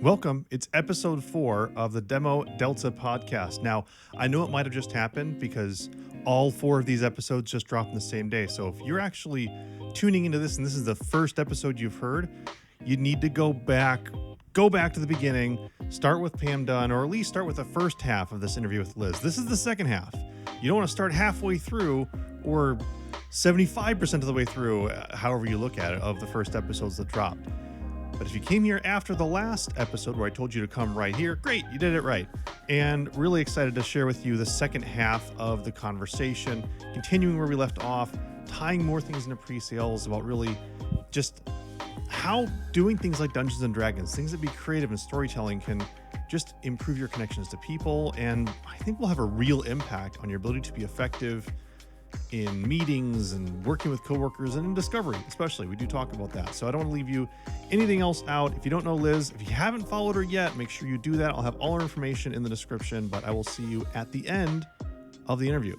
Welcome. It's episode 4 of the Demo Delta podcast. Now, I know it might have just happened because all 4 of these episodes just dropped in the same day. So if you're actually tuning into this and this is the first episode you've heard, you need to go back to the beginning, start with Pam Dunn, or at least start with the first half of this interview with Liz. This is the second half. You don't want to start halfway through or 75% of the way through, however you look at it, of the first episodes that dropped. But if you came here after the last episode where I told you to come right here, great, you did it right. And really excited to share with you the second half of the conversation, continuing where we left off, tying more things into pre-sales about really just how doing things like Dungeons and Dragons, things that be creative and storytelling can just improve your connections to people. And I think will have a real impact on your ability to be effective in meetings and working with coworkers and in discovery, especially. We do talk about that. So I don't want to leave you anything else out. If you don't know Liz, if you haven't followed her yet, make sure you do that. I'll have all her information in the description, but I will see you at the end of the interview.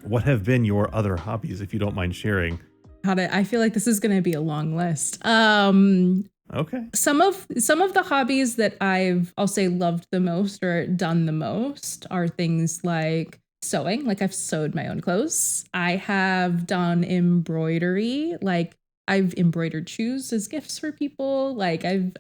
What have been your other hobbies, if you don't mind sharing? I feel like this is going to be a long list. Okay. Some of the hobbies that I'll say loved the most or done the most are things like sewing. Like I've sewed my own clothes. I have done embroidery. Like I've embroidered shoes as gifts for people. Like I've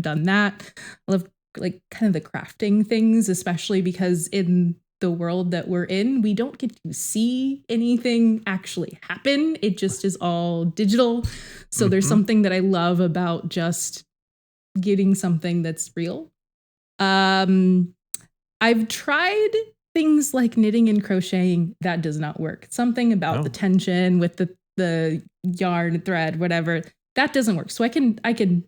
done that. I love like kind of the crafting things, especially because in the world that we're in, we don't get to see anything actually happen. It just is all digital. So there's something that I love about just getting something that's real. I've tried things like knitting and crocheting. That does not work. Something about the tension with the yarn thread, whatever, that doesn't work. So I can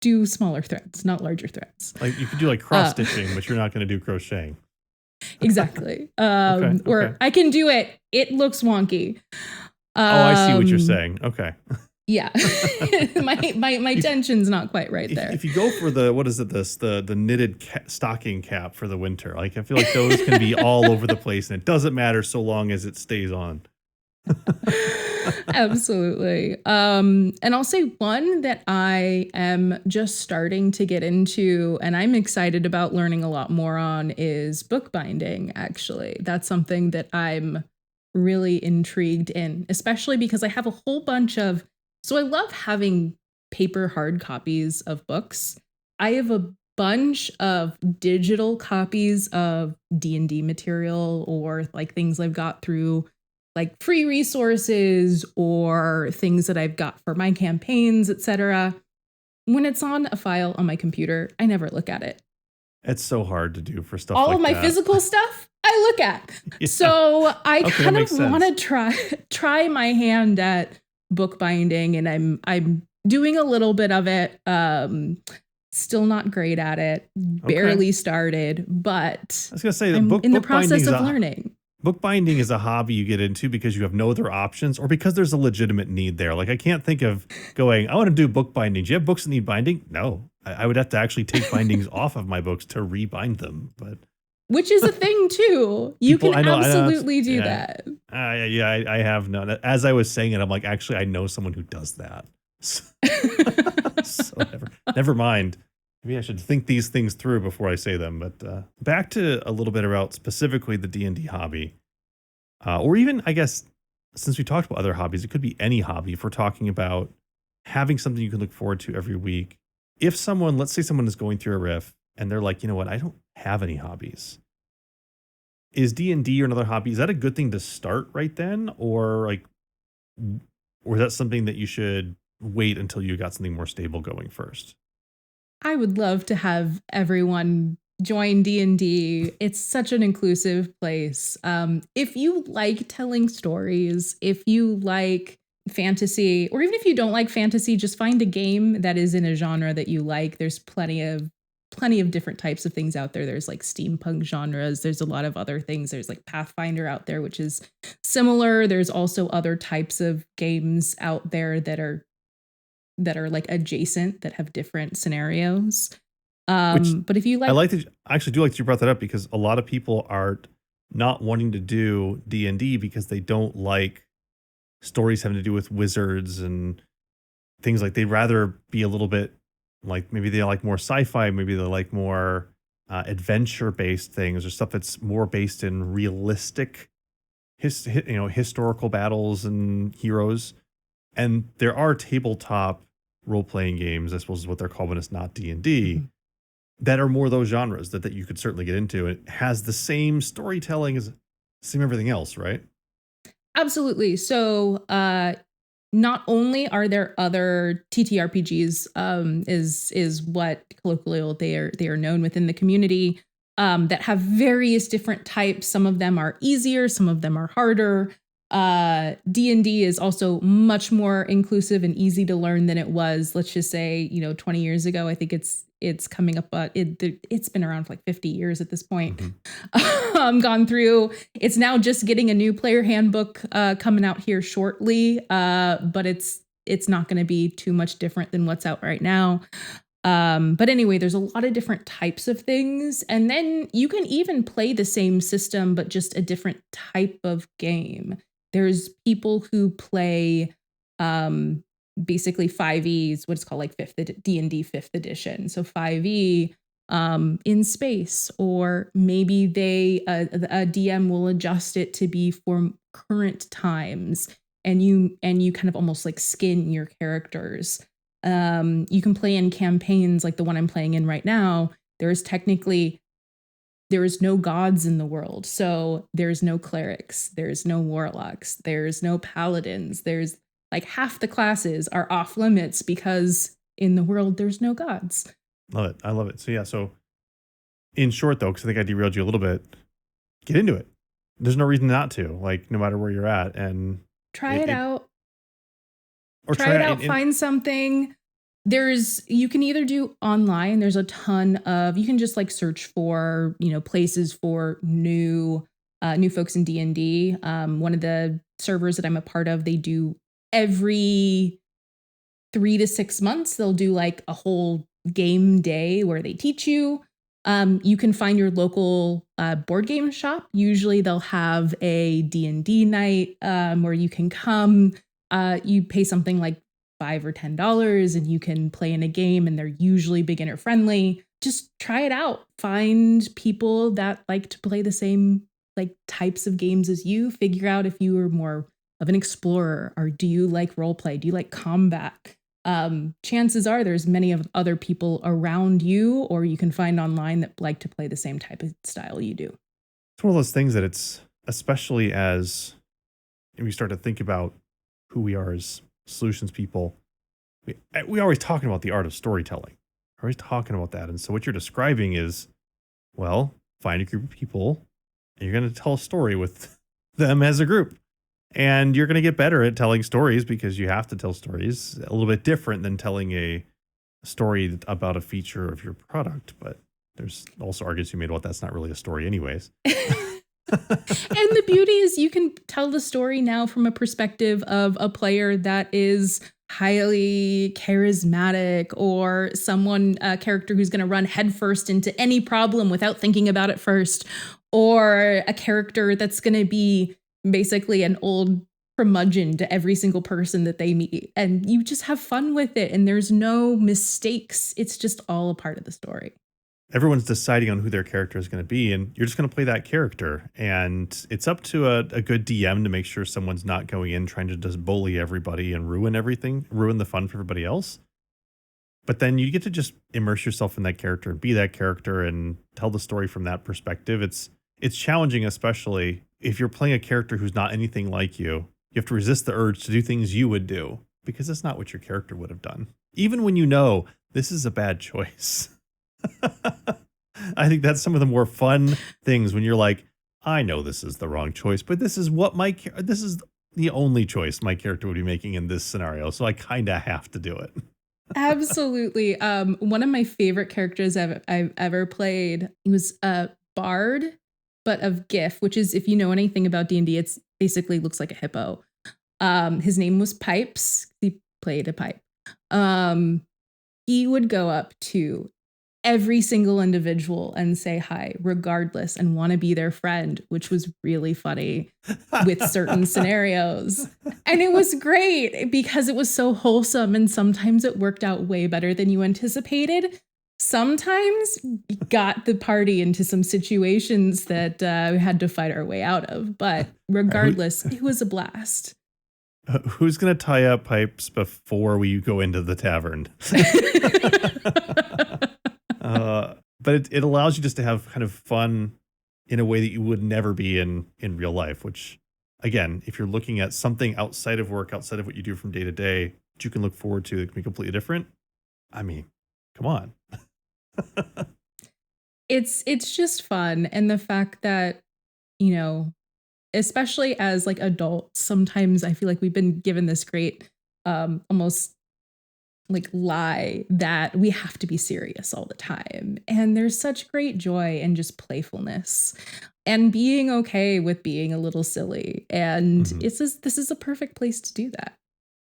do smaller threads, not larger threads. Like you could do like cross stitching, but you're not going to do crocheting. Exactly. Or I can do it. It looks wonky. I see what you're saying. Okay. Yeah. my tension's not quite right there. If you go for the knitted stocking cap for the winter, like I feel like those can be all over the place and it doesn't matter so long as it stays on. Absolutely. And I'll say one that I am just starting to get into and I'm excited about learning a lot more on is bookbinding, actually. That's something that I'm really intrigued in, especially because I have a whole bunch of, so I love having paper hard copies of books. I have a bunch of digital copies of D&D material or like things I've got through like free resources or things that I've got for my campaigns, etc. When it's on a file on my computer, I never look at it. It's so hard to do for stuff all like of my that. Physical stuff I look at. Yeah. So I kind of want to try my hand at bookbinding, and I'm doing a little bit of it. Still not great at it. Barely started, but I was gonna say I'm in the process of learning. Bookbinding is a hobby you get into because you have no other options or because there's a legitimate need there. Like I can't think of going, I want to do bookbinding. Do you have books that need binding? No, I would have to actually take bindings off of my books to rebind them. But which is a thing too. You can absolutely do that. I have none. As I was saying it, I'm like, actually, I know someone who does that. So never mind. Maybe I should think these things through before I say them. But back to a little bit about specifically the D&D hobby. Or even, I guess, since we talked about other hobbies, it could be any hobby if we're talking about having something you can look forward to every week. If someone, let's say someone is going through a riff and they're like, you know what, I don't have any hobbies. Is D&D or another hobby, is that a good thing to start right then? Or is that something that you should wait until you got something more stable going first? I would love to have everyone join D&D. It's such an inclusive place. If you like telling stories, if you like fantasy, or even if you don't like fantasy, just find a game that is in a genre that you like. There's plenty of different types of things out there. There's like steampunk genres. There's a lot of other things. There's like Pathfinder out there, which is similar. There's also other types of games out there that are like adjacent, that have different scenarios. But if you like, I actually do like that you brought that up, because a lot of people are not wanting to do D&D because they don't like stories having to do with wizards and things like they'd rather be a little bit like maybe they like more sci-fi, maybe they like more adventure-based things or stuff that's more based in realistic historical battles and heroes. And there are tabletop role-playing games, I suppose is what they're called when it's not D&D, Mhm. that are more those genres that you could certainly get into. It has the same storytelling as same everything else, right? Absolutely. So, not only are there other TTRPGs, is what colloquial they are known within the community, that have various different types. Some of them are easier, some of them are harder. D&D is also much more inclusive and easy to learn than it was, let's just say, 20 years ago. I think it's coming up, it's been around for like 50 years at this point. Mhm. Gone through. It's now just getting a new player handbook coming out here shortly, but it's not going to be too much different than what's out right now. But anyway, there's a lot of different types of things, and then you can even play the same system but just a different type of game. There's people who play um, basically 5e's, what's called like D&D fifth edition. So 5e in space, or maybe a DM will adjust it to be for current times, and you kind of almost like skin your characters. You can play in campaigns like the one I'm playing in right now. There is no gods in the world, so there's no clerics, there's no warlocks, there's no paladins. There's like half the classes are off limits because in the world there's no gods. Love it. I love it. So yeah, so in short though, because I think I derailed you a little bit, get into it. There's no reason not to, like no matter where you're at. And Try it, it it out. or Try try it it out, find something. You can either do online, there's a ton of, you can just like search for, places for new folks in D&D. One of the servers that I'm a part of, they do every 3 to 6 months, they'll do like a whole game day where they teach you. You can find your local board game shop. Usually they'll have a D&D night where you can come. You pay something like $5 or $10 and you can play in a game, and they're usually beginner friendly. Just try it out. Find people that like to play the same like types of games as you. Figure out if you are more of an explorer, or do you like role play? Do you like combat? Chances are there's many of other people around you, or you can find online that like to play the same type of style you do. it's one of those things that it's especially as we start to think about who we are as solutions people. We always talking about the art of storytelling. We're always talking about that. And so what you're describing is, well, find a group of people and you're going to tell a story with them as a group. And you're going to get better at telling stories because you have to tell stories a little bit different than telling a story about a feature of your product. But there's also arguments you made about that's not really a story anyways. And the beauty is you can tell the story now from a perspective of a player that is highly charismatic, or a character who's going to run headfirst into any problem without thinking about it first, or a character that's going to be basically an old curmudgeon to every single person that they meet. And you just have fun with it, and there's no mistakes. It's just all a part of the story. Everyone's deciding on who their character is going to be, and you're just going to play that character. And it's up to a good DM to make sure someone's not going in trying to just bully everybody and ruin everything, ruin the fun for everybody else. But then you get to just immerse yourself in that character and be that character and tell the story from that perspective. It's challenging, especially if you're playing a character who's not anything like you. You have to resist the urge to do things you would do because it's not what your character would have done. Even when you know this is a bad choice. I think that's some of the more fun things when you're like, I know this is the wrong choice, but this is this is the only choice my character would be making in this scenario. So I kind of have to do it. Absolutely. One of my favorite characters I've ever played, he was a bard, but of GIF, which is, if you know anything about D&D, it's basically looks like a hippo. His name was Pipes. He played a pipe. He would go up to every single individual and say hi regardless and want to be their friend, which was really funny with certain scenarios. And it was great because it was so wholesome, and sometimes it worked out way better than you anticipated. Sometimes got the party into some situations that we had to fight our way out of, but regardless, it was a blast. Who's going to tie up pipes before we go into the tavern? But it allows you just to have kind of fun in a way that you would never be in real life, which, again, if you're looking at something outside of work, outside of what you do from day to day, that you can look forward to that can be completely different. I mean, come on. It's just fun. And the fact that, especially as like adults, sometimes I feel like we've been given this great almost like lie that we have to be serious all the time. And there's such great joy and just playfulness and being okay with being a little silly. And this is a perfect place to do that.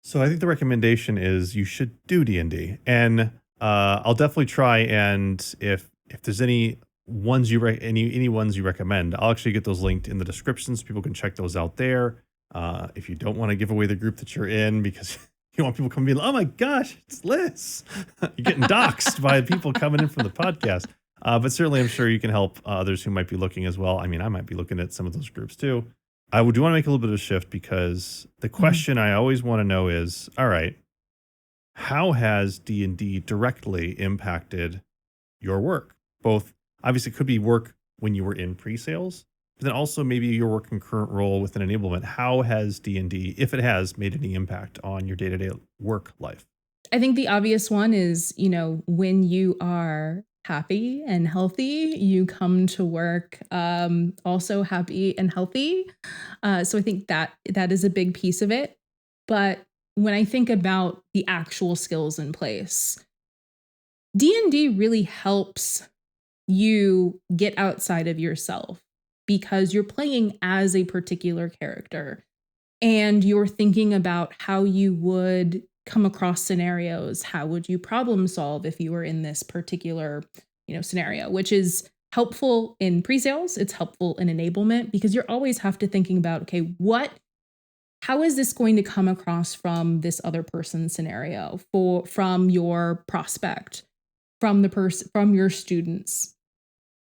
So I think the recommendation is you should do D&D, and I'll definitely try. And if there's any ones any ones you recommend, I'll actually get those linked in the description so people can check those out there. If you don't want to give away the group that you're in because you want people coming in, oh my gosh, it's Liz. You're getting doxxed by people coming in from the podcast. But certainly I'm sure you can help others who might be looking as well. I mean, I might be looking at some of those groups too. I do want to make a little bit of a shift because the question I always want to know is, all right, how has D&D directly impacted your work? Both, obviously, it could be work when you were in pre-sales, but then also maybe your work in current role within enablement. How has D&D, if it has, made any impact on your day-to-day work life? I think the obvious one is, when you are happy and healthy, you come to work also happy and healthy. So I think that is a big piece of it. But when I think about the actual skills in place, D&D really helps you get outside of yourself because you're playing as a particular character and you're thinking about how you would come across scenarios. How would you problem solve if you were in this particular, scenario, which is helpful in pre-sales. It's helpful in enablement because you're always have to thinking about, okay, how is this going to come across from this other person's scenario, from your prospect, from your students.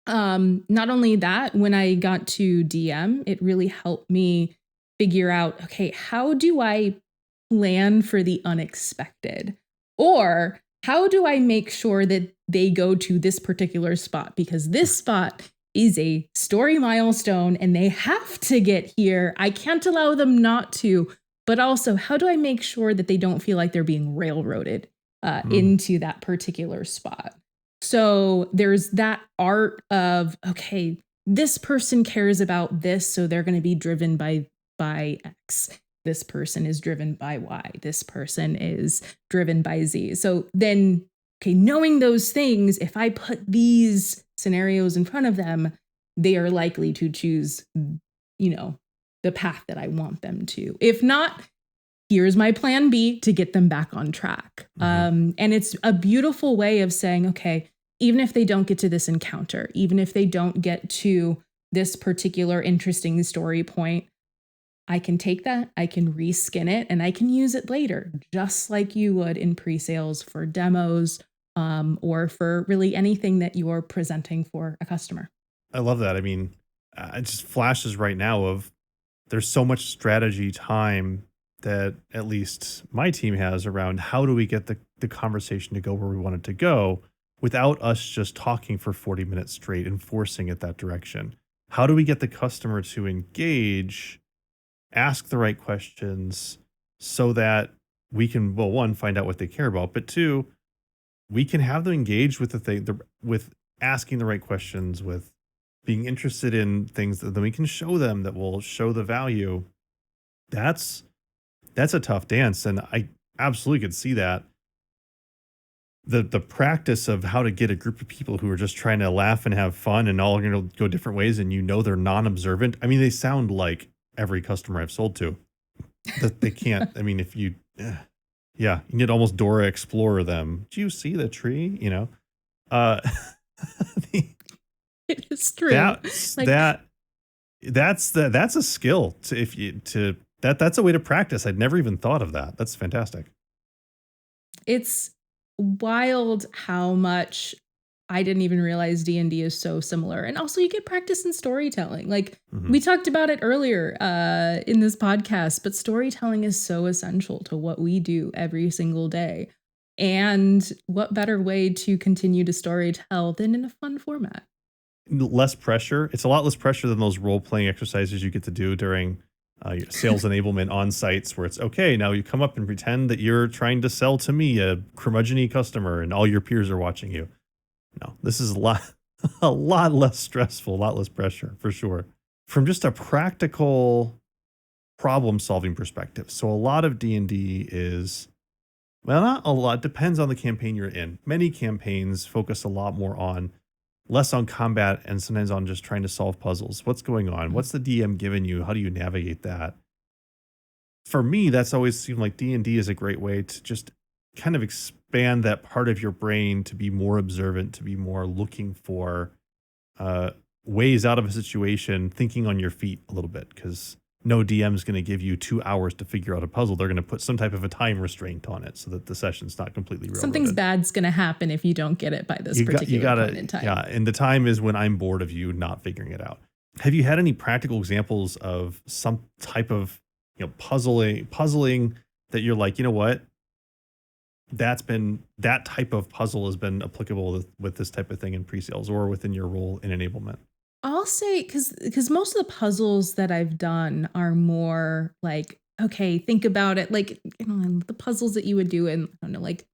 Not only that, when I got to DM, it really helped me figure out, okay, how do I plan for the unexpected? Or how do I make sure that they go to this particular spot? Because this spot is a story milestone and they have to get here. I can't allow them not to. But also, how do I make sure that they don't feel like they're being railroaded into that particular spot? So there's that art of, okay, this person cares about this, so they're going to be driven by X. This person is driven by Y. This person is driven by Z. So then, okay, knowing those things, if I put these scenarios in front of them, they are likely to choose, the path that I want them to. If not, here's my plan B to get them back on track. And it's a beautiful way of saying, okay, even if they don't get to this encounter, even if they don't get to this particular interesting story point, I can take that, I can reskin it, and I can use it later, just like you would in pre-sales for demos or for really anything that you're presenting for a customer. I love that. I mean, it just flashes right now of there's so much strategy time that at least my team has around how do we get the conversation to go where we want it to go without us just talking for 40 minutes straight and forcing it that direction. How do we get the customer to engage, ask the right questions so that we can, well, one, find out what they care about, but two, we can have them engage with with asking the right questions, with being interested in things that then we can show them that will show the value. That's a tough dance. And I absolutely could see that. The practice of how to get a group of people who are just trying to laugh and have fun and all going to go different ways, and they're non-observant. I mean, they sound like every customer I've sold to. That they can't. I mean, if you need almost Dora Explorer them. Do you see the tree? Uh, the, It is true. that's Like, that's a skill that's a way to practice. I'd never even thought of that. That's fantastic. it's wild how much I didn't even realize D&D is so similar. And also you get practice in storytelling. Like we talked about it earlier in this podcast, but storytelling is so essential to what we do every single day. And what better way to continue to storytell than in a fun format? Less pressure. It's a lot less pressure than those role playing exercises you get to do during your sales enablement on sites, where it's okay. Now you come up and pretend that you're trying to sell to me, a curmudgeon customer, and all your peers are watching you. No, this is a lot less stressful, a lot less pressure for sure. From just a practical problem solving perspective. So a lot of D&D is, well, not a lot, depends on the campaign you're in. Many campaigns focus a lot more on less on combat and sometimes on just trying to solve puzzles. What's going on? What's the DM giving you? How do you navigate that? For me, that's always seemed like D&D is a great way to just kind of expand that part of your brain to be more observant, to be more looking for ways out of a situation, thinking on your feet a little bit, because no DM is going to give you 2 hours to figure out a puzzle. They're going to put some type of a time restraint on it so that the session's not completely railroaded. Something's bad's going to happen if you don't get it by this particular point in time. Yeah, and the time is when I'm bored of you not figuring it out. Have you had any practical examples of some type of puzzling that you're like, you know what? That type of puzzle has been applicable with this type of thing in pre-sales or within your role in enablement? I'll say because most of the puzzles that I've done are more like, okay, think about it, like, the puzzles that you would do in, I don't know, like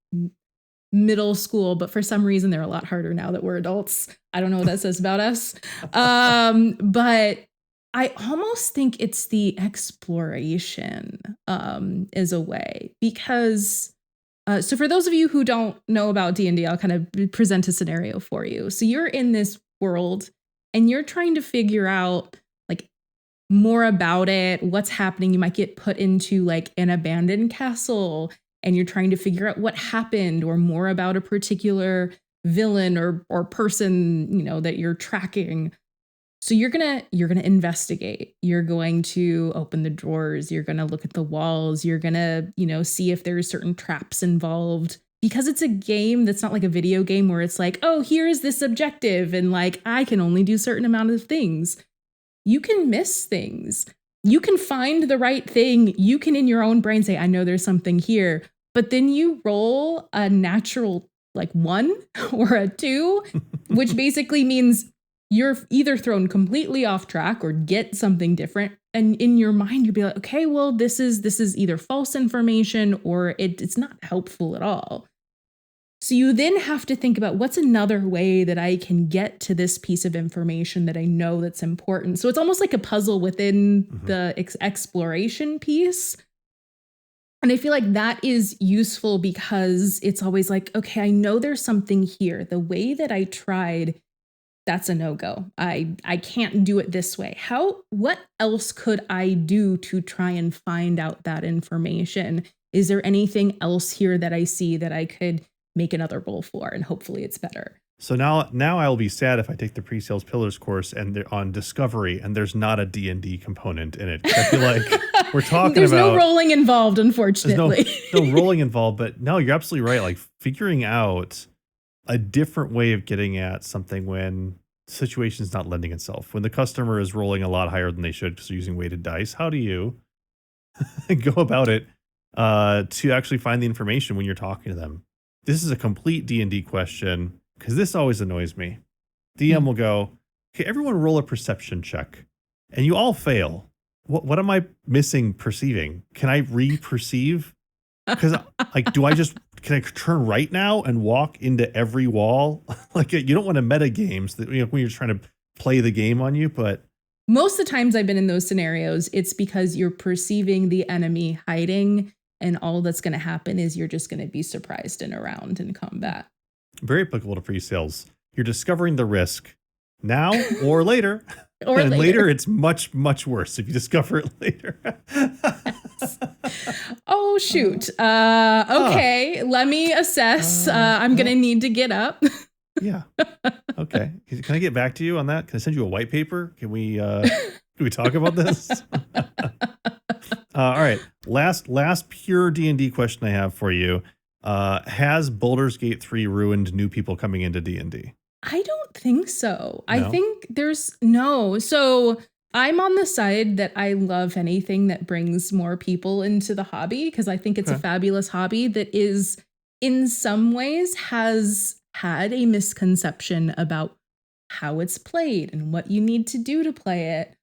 middle school, but for some reason they're a lot harder now that we're adults. I don't know what that says about us. But I almost think it's the exploration is a way, because so for those of you who don't know about D&D, I'll kind of present a scenario for you. So you're in this world and you're trying to figure out like more about it, what's happening. You might get put into like an abandoned castle and you're trying to figure out what happened or more about a particular villain or person, that you're tracking. So you're going to investigate. You're going to open the drawers, you're going to look at the walls, you're going to, see if there's certain traps involved. Because it's a game that's not like a video game where it's like, oh, here's this objective and like I can only do certain amount of things. You can miss things. You can find the right thing. You can in your own brain say, I know there's something here. But then you roll a natural like 1 or a 2, which basically means you're either thrown completely off track or get something different. And in your mind, you'll be like, okay, well, this is either false information or it's not helpful at all. So you then have to think about what's another way that I can get to this piece of information that I know that's important. So it's almost like a puzzle within the exploration piece. And I feel like that is useful because it's always like, okay, I know there's something here. The way that I tried, that's a no-go. I can't do it this way. What else could I do to try and find out that information? Is there anything else here that I see that I could make another roll for, and hopefully it's better? So now I'll be sad if I take the pre-sales pillars course and they're on discovery and there's not a D&D component in it. I feel like we're talking there's about no rolling involved, unfortunately. There's no rolling involved, but no, you're absolutely right. Like figuring out a different way of getting at something when the situation's not lending itself, when the customer is rolling a lot higher than they should because they're using weighted dice. How do you go about it to actually find the information when you're talking to them? This is a complete D&D question because this always annoys me. DM will go, okay, everyone roll a perception check, and you all fail. What am I missing perceiving? Can I re-perceive? Because like, can I turn right now and walk into every wall? Like you don't want to meta games that when you're trying to play the game on you, but most of the times I've been in those scenarios, it's because you're perceiving the enemy hiding. And all that's going to happen is you're just going to be surprised and around in combat. Very applicable to pre-sales. You're discovering the risk now or later. And later it's much, much worse if you discover it later. Yes. Oh, shoot. Okay, let me assess. I'm going to need to get up. Yeah. Okay. Can I get back to you on that? Can I send you a white paper? Can we talk about this? All right. Last pure D&D question I have for you. Has Baldur's Gate 3 ruined new people coming into D&D? I don't think so. I No? think there's no. So I'm on the side that I love anything that brings more people into the hobby because I think it's a Okay. fabulous hobby that is, in some ways, has had a misconception about how it's played and what you need to do to play it.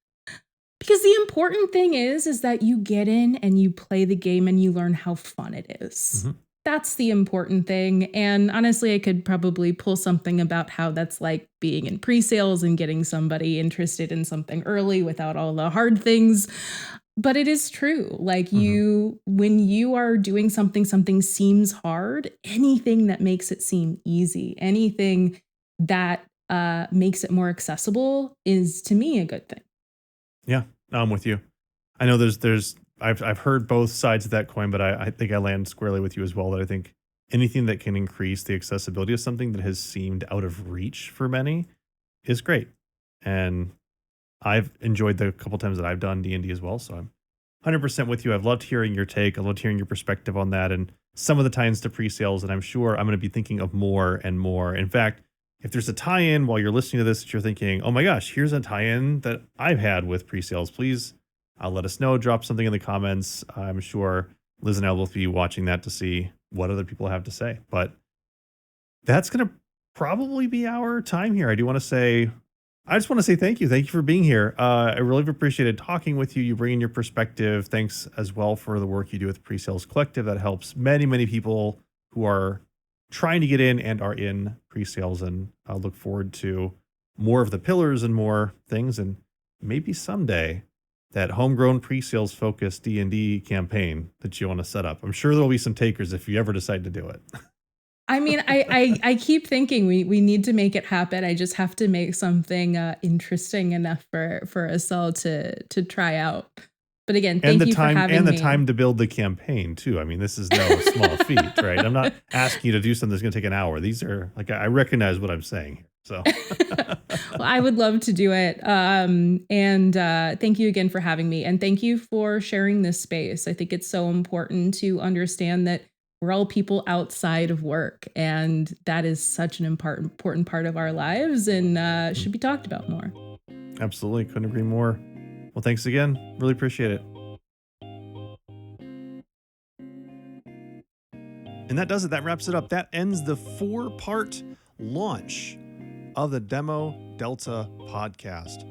Because the important thing is that you get in and you play the game and you learn how fun it is. Mm-hmm. That's the important thing. And honestly, I could probably pull something about how that's like being in pre-sales and getting somebody interested in something early without all the hard things. But it is true. Like when you are doing something seems hard, anything that makes it seem easy, anything that makes it more accessible is to me a good thing. Yeah, I'm with you. I know I've heard both sides of that coin, but I think I land squarely with you as well, that I think anything that can increase the accessibility of something that has seemed out of reach for many is great. And I've enjoyed the couple times that I've done D&D as well, so I'm 100% with you. I've loved hearing your take. I loved hearing your perspective on that and some of the tie-ins to pre-sales, and I'm sure I'm going to be thinking of more and more. In fact, if there's a tie-in while you're listening to this that you're thinking, oh my gosh, here's a tie-in that I've had with pre-sales, please let us know. Drop something in the comments. I'm sure Liz and I will be watching that to see what other people have to say. But that's going to probably be our time here. I just want to say thank you. Thank you for being here. I really appreciated talking with you. You bring in your perspective. Thanks as well for the work you do with PreSales Collective. That helps many, many people who are trying to get in and are in pre-sales, and I look forward to more of the pillars and more things, and maybe someday that homegrown pre-sales focused D&D campaign that you want to set up. I'm sure there'll be some takers if you ever decide to do it. I mean, I keep thinking we need to make it happen. I just have to make something interesting enough for us all to try out. But again, thank you for having me. And the time to build the campaign too. I mean, this is no small feat, right? I'm not asking you to do something that's going to take an hour. These are like, I recognize what I'm saying here. So well, I would love to do it. And thank you again for having me. And thank you for sharing this space. I think it's so important to understand that we're all people outside of work. And that is such an important part of our lives and should be talked about more. Absolutely. Couldn't agree more. Well, thanks again. Really appreciate it. And that does it. That wraps it up. That ends the 4-part launch of the Demo Delta podcast.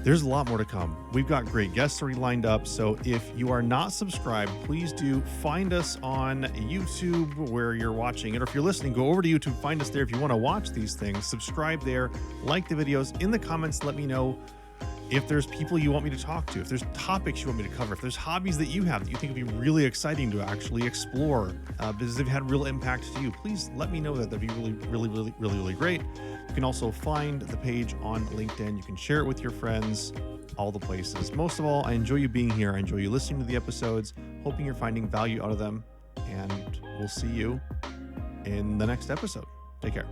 There's a lot more to come. We've got great guests already lined up. So if you are not subscribed, please do find us on YouTube where you're watching it. Or if you're listening, go over to YouTube, find us there. If you want to watch these things, subscribe there, like the videos. In the comments, let me know if there's people you want me to talk to, if there's topics you want me to cover, if there's hobbies that you have that you think would be really exciting to actually explore because they've had real impact to you, please let me know that. That'd be really great. You can also find the page on LinkedIn. You can share it with your friends, all the places. Most of all, I enjoy you being here. I enjoy you listening to the episodes, hoping you're finding value out of them. And we'll see you in the next episode. Take care.